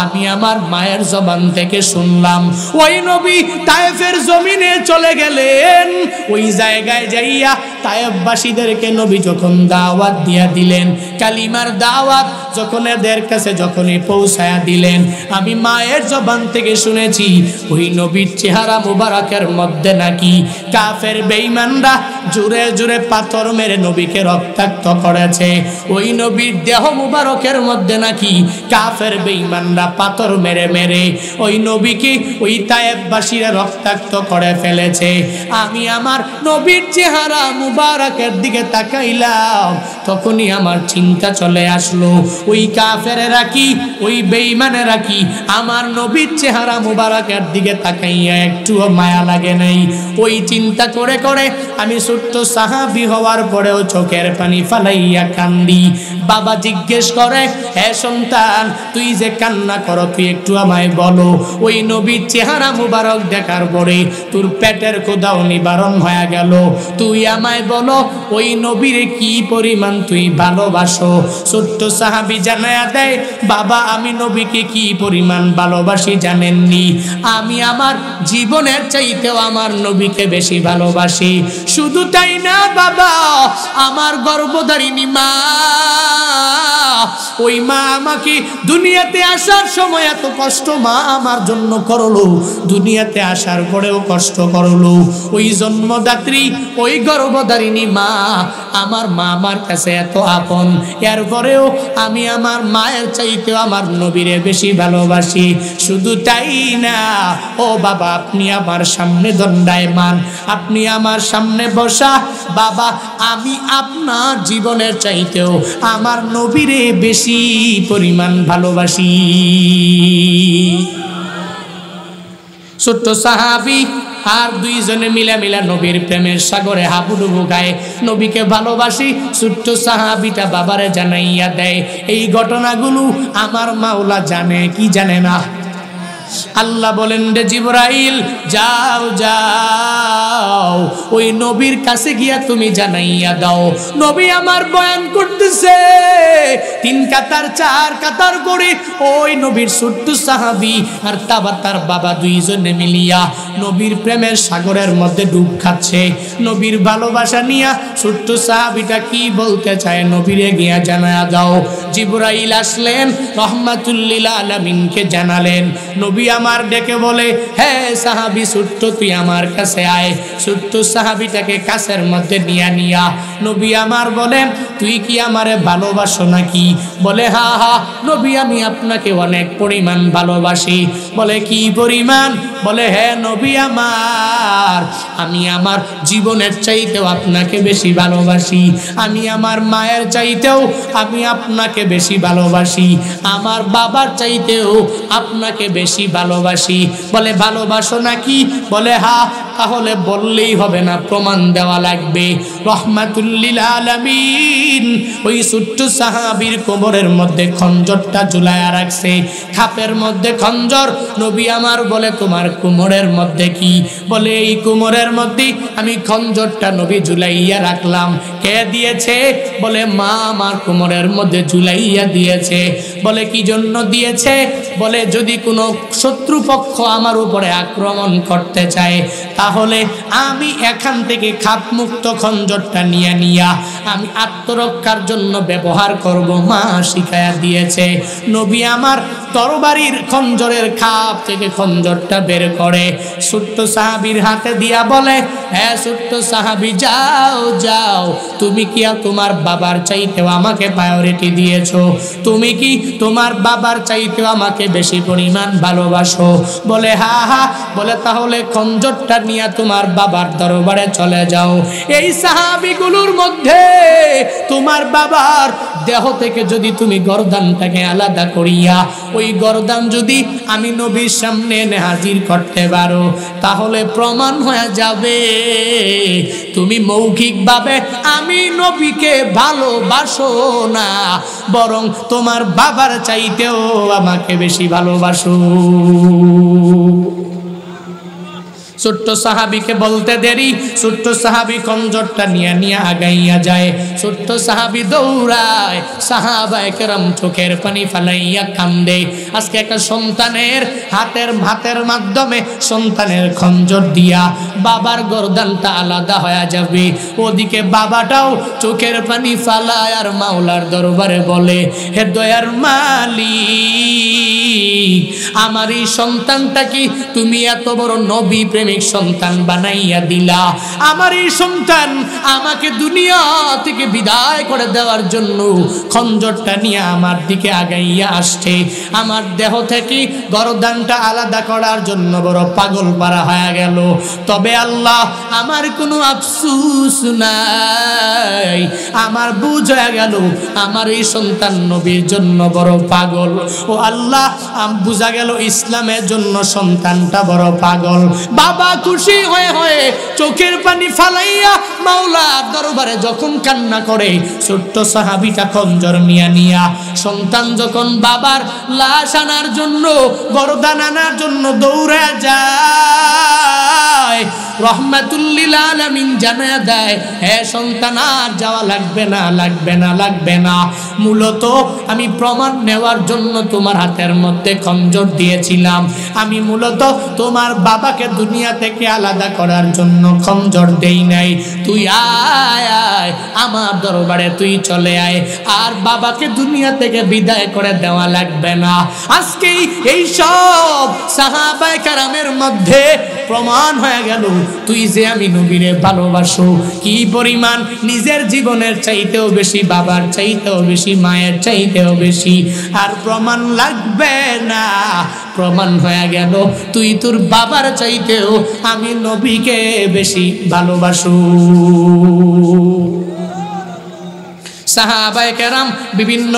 আমি আমার মায়ের জবান থেকে শুনলাম। ওই নবী তায়েফের জমিনে চলে গেলেন। ওই জায়গায় যাইয়া তায়েফবাসীদেরকে নবী যখন দাওয়াত দিয়া দিলেন, কালিমার দাওয়াত যখন এদের কাছে যখনই পৌঁছায়া দিলেন, আমি মায়ের জবান থেকে শুনেছি ওই নবীর চেহারা মুবারকের মধ্যে নাকি কাফের বেঈমানরা জোরে জোরে পাথর মেরে নবীকে রক্তাক্ত করেছে। ওই নবীর দেহ মুবারকের মধ্যে নাকি কাফের বেঈমানরা পাথর মেরে মেরে ওই নবীকে ওই তায়েফবাসীরা রক্তাক্ত করে ফেলেছে। আমি আমার নবীর চেহারা মুবারকের দিকে তাকাইলাম, তখনই আমার চিন্তা চলে আসলো, ওই কাফেরেরা কি, ওই বেঈমানেরা কি আমার নবীর চেহারা মুবারকের দিকে তাকাইয়া একটুও মায়া লাগে নাই? ওই চিন্তা করে করে আমি ছোট্ট সাহাবী হওয়ার পরেও চোখের পানি ফালাইয়া কান্দি। বাবা জিজ্ঞেস করে, হে সন্তান, তুই যে কান্না করো, তুই একটু আমায় বলো, ওই নবীর চেহারা মুবারক দেখার পরে তোর পেটের ক্ষুধাও নিবারণ হয়ে গেল, তুই আমায় বলো ওই নবীর কি পরিমাণ তুই ভালোবাসো? ছোট্ট সাহাবী জানায়া দেয়, বাবা, আমি নবীকে কি পরিমাণ ভালোবাসি জানেননি? আমি আমার জীবনের চাইতেও আমার নবীকে বেশি ভালোবাসি। শুধু তাই না বাবা, আমার গর্ভধারিণী মা, ওই মা আমাকে দুনিয়াতে আসার সময় এত কষ্ট মা আমার জন্য করলো, দুনিয়াতে আসার পরেও কষ্ট করলো। ওই জন্মদাত্রী, ওই গর্ভধারিণী মা, আমার মা আমার কাছে এত আপন, এরপরেও আমি আমার মায়ের চাইতেও আমার নবীরে বেশি ভালোবাসি। শুধু তাই না, ও বাবা, আপনি আমার সামনে দণ্ডায়মান, আপনি আমার সামনে বসা, বাবা, আমি আপনার জীবনের চাইতেও আমার নবীরে বেশি পরিমাণ ভালোবাসি। ছোট্ট সাহাবী আর দুইজনে মিলা নবীর প্রেমের সাগরে হাবুডুবু গায়ে নবীকে ভালোবাসি। ছোট্ট সাহাবীটা বাবারে জানাইয়া দেয়। এই ঘটনাগুলো আমার মাওলা জানে কি জানে না? আল্লাহ বলেন, রে জিবরাইল, যাও যাও, ওই নবীর কাছে গিয়া তুমি জানাইয়া দাও, নবী আমার বয়ান করতেছে। 3 কাতার 4 কাতার করে ওই নবীর ছোট্ট সাহাবী আর তার বাবা দুইজনে মিলিয়া নবীর প্রেমের সাগরের মধ্যে ডুব খাচ্ছে। নবীর ভালোবাসা নিয়া ছোট্ট সাহাবীটা কি বলতে চায় নবীরে গিয়া জানায়া দাও। জিবরাইল আসলেন, রহমাতুল লিল আলামিনকে জানালেন। নবী আমার ডেকে বলে, হে সাহাবী ছোট্ট, তুই আমার কাছে আয়। ছোট্ট সাহাবীটাকে কাছের মধ্যে নিয়া নবী আমার বলেন, তুই কি আমারে ভালোবাসো নাকি? বলে, হা হা নবী, আমি আপনাকে অনেক পরিমাণ ভালোবাসি। বলে, কি পরিমাণ? বলে, হে নবী আমার, আমি আমার জীবনের চাইতেও আপনাকে বেশি ভালোবাসি, আমি আমার মায়ের চাইতেও আমি আপনাকে বেশি ভালোবাসি, আমার বাবার চাইতেও আপনাকে বেশি ভালোবাসি। বলে, ভালোবাসো নাকি? বলে, হা। তাহলে বললেই হবে না, প্রমাণ দেওয়া লাগবে। রহমাতুল লিল আলামিন ওই ছোট্ট সাহাবীর কোমরের মধ্যে খঞ্জরটা ঝুলায়া রাখছে, খাপের মধ্যে খঞ্জর। নবী আমার বলে, তোমার কোমরের মধ্যে কি? বলে, এই কোমরের মধ্যে আমি খঞ্জরটা নবী ঝুলাইয়া রাখলাম। কে দিয়েছে? বলে, মা আমার কোমরের মধ্যে ঝুলাইয়া দিয়েছে। বলে, কি জন্য দিয়েছে? বলে, যদি কোনো শত্রুপক্ষ আমার উপরে আক্রমণ করতে চায়, তাহলে আমি এখান থেকে খাপমুক্ত খঞ্জরটা নিয়া আমি আত্মরক্ষার জন্য ব্যবহার করব, মা শিখায়া দিয়েছে। নবী আমার তরবারির খঞ্জরের খাপ থেকে খঞ্জরটা বের করে ছোট্ট সাহাবীর হাতে দিয়া বলে, হ্যাঁ ছোট্ট সাহাবী, যাও যাও, তুমি কি তোমার বাবার চাইতেও আমাকে প্রায়োরিটি দিয়েছো? তুমি কি তোমার বাবার চাইতেও আমাকে বেশি পরিমাণ ভালোবাসো? বলে, হা হা। বলে, তাহলে খঞ্জরটা নিয়ে নিয়ে তোমার বাবার দরবারে চলে যাও। এই সাহাবীগুলোর মধ্যে তোমার বাবার দেহ থেকে যদি তুমি গর্দানটাকে আলাদা করিয়া ওই গর্দান যদি আমি নবীর সামনে এনে হাজির করতে পারো, তাহলে প্রমাণ হয়ে যাবে তুমি মৌখিকভাবে আমি নবীকে ভালোবাসো না, বরং তোমার বাবার চাইতেও আমাকে বেশি ভালোবাসো। ছোট্ট সাহাবীকে বলতে দেরি, ছোট্ট সাহাবী খঞ্জরটা নিয়ে আগাইয়া যায়। ছোট্ট সাহাবী দৌড়ায়, সাহাবায়ে কেরাম চোখের পানি ফালাইয়া কান্দে। আজকে একটা সন্তানের হাতের মাধ্যমে সন্তানের খঞ্জর দিয়া বাবার গর্দানটা আলাদা হয়ে যাবে। ওদিকে বাবাটাও চোখের পানি ফালায় আর মাওলার দরবারে বলে, হে দয়ার মালিক, আমার এই সন্তানটা কি তুমি এত বড় নবী প্রেমিক সন্তান বানাইয়া দিলা? আমার এই সন্তান আমাকে দুনিয়া থেকে বিদায় করে দেওয়ার জন্য খঞ্জরটা নিয়ে আমার দিকে আগাইয়া আসছে। আমার দেহ থেকে গর্দানটা আলাদা করার জন্য বড় পাগল পারা হয়ে গেল। তবে আল্লাহ, আমার কোনো আফসোস নাই, আমার বুঝ হয়ে গেল আমার এই সন্তান নবীর জন্য বড় পাগল। ও আল্লাহ, বুঝা গেল ইসলামের জন্য সন্তানটা বড় পাগল। বাবা খুশি হয়ে চোখের পানি ফালাইয়া মাওলার দরবারে যখন কান্না করে, ছোট্ট সাহাবীটা খঞ্জর নিয়া সন্তান যখন বাবার লাশ আনার জন্য গর্দান আনার জন্য দৌড়ে যায়, রহমাতুল লিল আলামিন জানায়া দেয়, হে সন্তান আর যাওয়া লাগবে না। মূলত আমি প্রমাণ নেওয়ার জন্য তোমার হাতের মধ্যে খঞ্জর দিয়েছিলাম। আমি মূলত তোমার বাবাকে দুনিয়া থেকে আলাদা করার জন্য খঞ্জর দেই নাই। তুই আয় আমার দরবারে, তুই চলে আয়, আর বাবাকে দুনিয়া থেকে বিদায় করে দেওয়া লাগবে না। আজকে এই সব সাহাবায়ে কেরামের মধ্যে প্রমাণ হয়ে গেল তুই যে আমি নবীরে ভালোবাসো, কি পরিমাণ নিজের জীবনের চাইতেও বেশি, বাবার চাইতেও বেশি, মায়ের চাইতেও বেশি। আর প্রমাণ লাগবে না, প্রমাণ হয়ে গেল তুই তোর বাবার চাইতেও আমি নবীকে বেশি ভালোবাসো। সাহাবায়ে কেরাম বিভিন্ন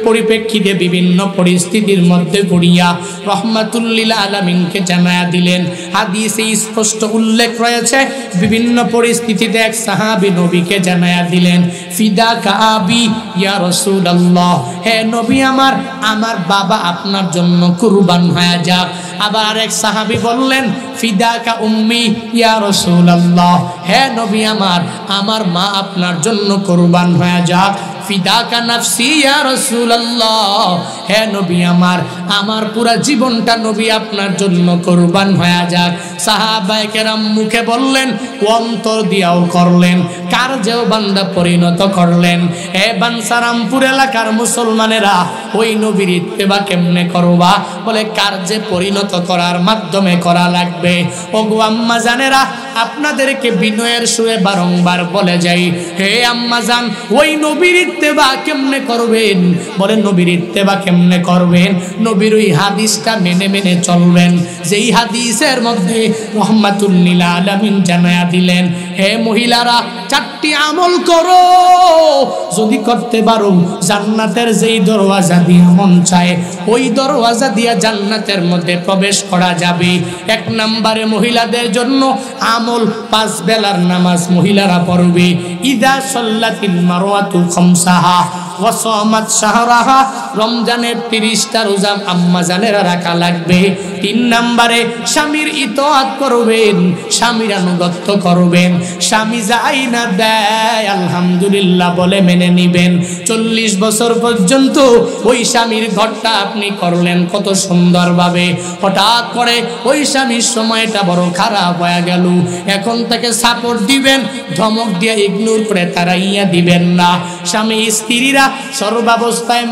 পরিপ্রেক্ষিতে বিভিন্ন পরিস্থিতির মধ্যে পড়িয়া রহমাতুল লিল আলামিনকে জানায়া দিলেন। হাদিসে স্পষ্ট উল্লেখ রয়েছে, বিভিন্ন পরিস্থিতিতে এক সাহাবী নবীকে জানায়া দিলেন, ফিদাকা আবি ইয়া রাসূলুল্লাহ, হে নবী আমার বাবা আপনার জন্য কুরবান হয়ে যাক। আবার এক সাহাবী বললেন, ফিদাকা উম্মি ইয়া রাসূলুল্লাহ, হে নবী আমার মা আপনার জন্য কুরবান হয়ে যাক। ফিদাকা নাফসি ইয়া রাসূলুল্লাহ, হে নবী আমার পুরা জীবনটা নবী আপনার জন্য কুরবান হয়ে যাক। সাহাবায়ে কেরাম মুখে বললেন, অন্তর দিয়াও করলেন, কার্যেও বান্দা পরিণত করলেন। হে বানসারামপুর এলাকার মুসলমানেরা, ওই নবীর ইত্তেবা কেমনে করবা? বলে কার্যে পরিণত করার মাধ্যমে করা লাগবে। ওগো আম্মা জানেরা, আপনাদেরকে বিনয়ের সুরে বারংবার বলে যাই, হে আম্মা জান, ওই নবীর ইত্তেবা কেমনে করবেন? বলে নবীর ইত্তেবা কেমনে করবেন? নবীর ওই হাদিসটা মেনে চলবেন, যেই হাদিসের মধ্যে রহমাতুল লিল আলামিন জানায়া দিলেন, হে মহিলারা, 4টি আমল করো, যদি করতে পারো জান্নাতের যেই দরওয়াজা দিয়ে মন চায় ওই দরওয়াজা দিয়ে জান্নাতের মধ্যে প্রবেশ করা যাবে। 1 নম্বরে মহিলাদের জন্য আমল, 5 বেলার নামাজ মহিলারা পড়বে। ইদা সাল্লাতিল মারওয়াতু খামসাহা ওয়া সামাত শাহরাহা, রমজানের 30টা রোজা আম্মা জানেরা রাখা লাগবে। 3 নম্বরে স্বামীর ইতাআত করবেন, স্বামীর আনুগত্য করবেন, স্বামী যাই না দেয় আলহামদুলিল্লাহ বলে মেনে নিবেন। 40 বছর পর্যন্ত ওই স্বামীর ঘরটা আপনি করলেন কত সুন্দরভাবে, হঠাৎ করে ওই স্বামীর সময়টা বড় খারাপ হয়ে গেল, এখন তাকে সাপোর্ট দিবেন, ধমক দিয়ে ইগনোর করে তাড়াইয়া দিবেন না। স্বামী স্ত্রীরা সর্বাবস্থায়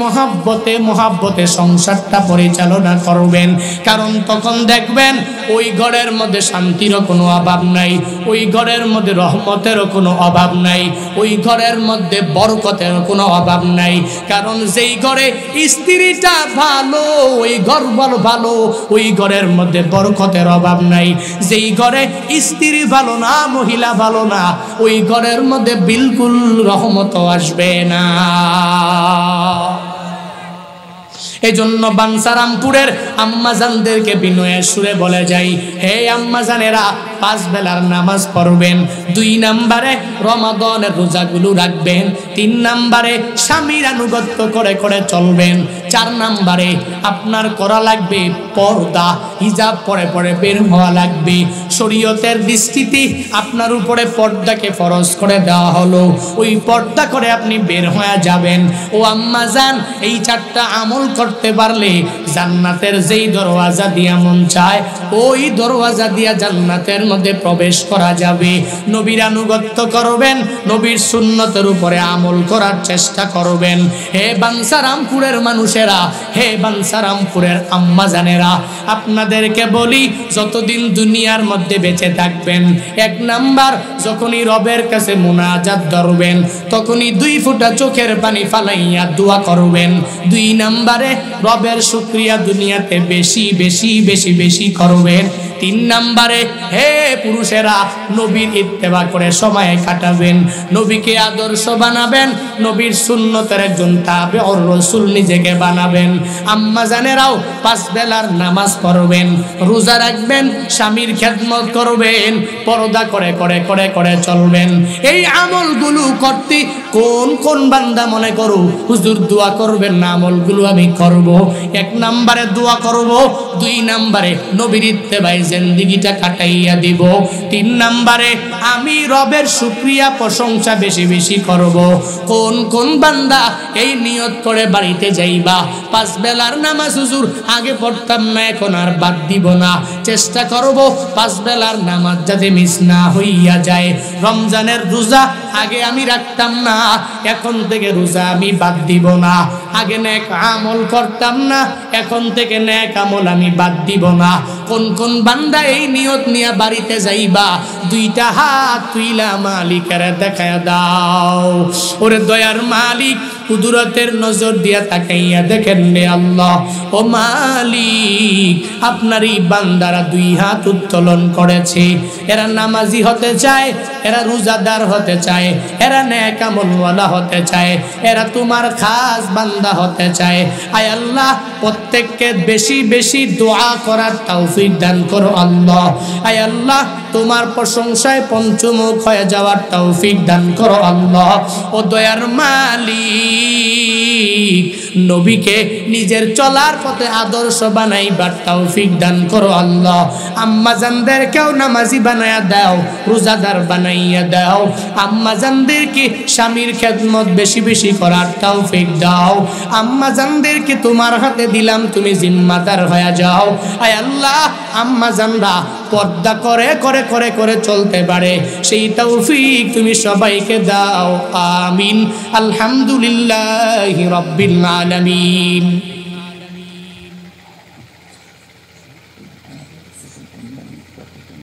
মহাব্বতে সংসারটা পরিচালনা করবেন। কারণ তখন দেখবেন ওই ঘরের মধ্যে শান্তিরও কোনো অভাব নাই, ওই ঘরের মধ্যে রহমতেরও কোনো অভাব নাই, ওই ঘরের মধ্যে বরকতেরও কোনো অভাব নাই। কারণ যেই ঘরে স্ত্রীটা ভালো, ওই ঘর ভালো, ওই ঘরের মধ্যে বরকতের অভাব নাই। যেই ঘরে স্ত্রী ভালো না, মহিলা ভালো না, ওই ঘরের মধ্যে বিলকুল রহমত আসবে না। এজন্য বাঞ্ছারামপুরের আম্মাজানদেরকে বিনয়ের সুরে বলে যাই, হে আম্মাজানেরা, 5 বেলার নামাজ পড়বেন, 2 নম্বরে রমাদানের রোজাগুলো রাখবেন, 3 নম্বরে স্বামীর আনুগত্য করে করে চলবেন, 4 নম্বরে আপনার করা লাগবে পর্দা, হিজাব পরে পরে বের হওয়া লাগবে। শরীয়তের দৃষ্টিতে আপনার উপরে পর্দাকে ফরজ করে দেওয়া হলো, ওই পর্দা করে আপনি বের হয়ে যাবেন। ও আম্মাজান, এই 4টা আমল করতে পারলে জান্নাতের যেই দরওয়াজা দিয়া মন চায় ওই দরওয়াজা দিয়া জান্নাতের মধ্যে প্রবেশ করা যাবে। নবীর আনুগত্য করবেন, নবীর সুন্নতের উপরে আমল করার চেষ্টা করবেন। হে বাঞ্ছারামপুরের মানুষেরা, হে বাঞ্ছারামপুরের আম্মাজানেরা, আপনাদেরকে বলি, যতদিন দুনিয়ার মধ্যে বেঁচে থাকবেন, 1 নাম্বার যখনই রবের কাছে মুনাজাত ধরবেন তখনই 2 ফোঁটা চোখের পানি ফালাইয়া দোয়া করবেন। 2 নম্বরে রবের শুকরিয়া দুনিয়াতে বেশি বেশি বেশি বেশি করবেন। 3 নম্বরে হে পুরুষেরা, নবীর ইত্তেবা করে সময় কাটাবেন, নবীকে আদর্শ বানাবেন, নবীর সুন্নতের একজন তাবেউর রাসূল নিজেকে বানাবেন। আম্মাজানেরাও 5 বেলার নামাজ পড়বেন, রোজা রাখবেন, স্বামীর খেদমত করবেন, পর্দা করে করে করে করে চলবেন। এই আমলগুলো করতে কোন কোন বান্দা মনে করো হুজুর দোয়া করবেন না, আমলগুলো আমি করব। 1 নম্বরে দোয়া করব, 2 নম্বরে নবীর ইত্তেবায় জিন্দেগিটা কাটাইয়া দিব, 3 নম্বরে আমি রবের শুকরিয়া প্রশংসা বেশি বেশি করব। কোন কোন বান্দা এই নিয়ত করে বাড়িতে যাইবা, 5 বেলার নামাজ হুজুর আগে পড়তাম না, এখন আর বাদ দিব না, চেষ্টা করব 5 বেলার নামাজ যাতে মিস না হইয়া যায়। রমজানের রোজা আগে আমি রাখতাম না, এখন থেকে রোজা আমি বাদ দিব না। আগে নেক আমল করতাম না, এখন থেকে নেক আমল আমি বাদ দিব না। কোন কোন বান্দা এই নিয়ত নিয়ে বাড়িতে যাইবা, 2টা হাত তুইলা মালিকের দেখায়া দাও। ওরে দয়ার মালিক, কুদরতের নজর দিয়া তাকাইয়া দেখেন রে আল্লাহ, ও মালিক, আপনারই বান্দারা 2 হাত উত্তোলন করেছে। এরা নামাজি হতে চায়, এরা রোজাদার হতে চায়, এরা নেক আমলওয়ালা হতে চায়, এরা তোমার খাস বান্দা হতে চায়। আয় আল্লাহ, প্রত্যেককে বেশি বেশি দোয়া করার তৌফিক দান করো আল্লাহ। আয় আল্লাহ, তোমার প্রশংসায় পঞ্চমুখ হয়ে যাওয়ার তৌফিক দান করো আল্লাহ। ও দয়ার মালিক, নবীকে নিজের চলার পথে আদর্শ বানাইবার তৌফিক দান করো আল্লাহ। আম্মাজানদেরকেও নামাজি বানাইয়া দাও, রোজাদার বানাইয়া দাও। আম্মাজানদেরকে স্বামীর খেদমত বেশি বেশি করার তৌফিক দাও। আম্মাজানদেরকে তোমার হাতে দিলাম, তুমি জিম্মাদার হয়ে যাও। আয় আল্লাহ, আম্মাজানরা পর্দা করে করে করে করে চলতে পারে সেই তৌফিক তুমি সবাইকে দাও। আমিন। আলহামদুলিল্লাহি রাব্বিল আলামিন।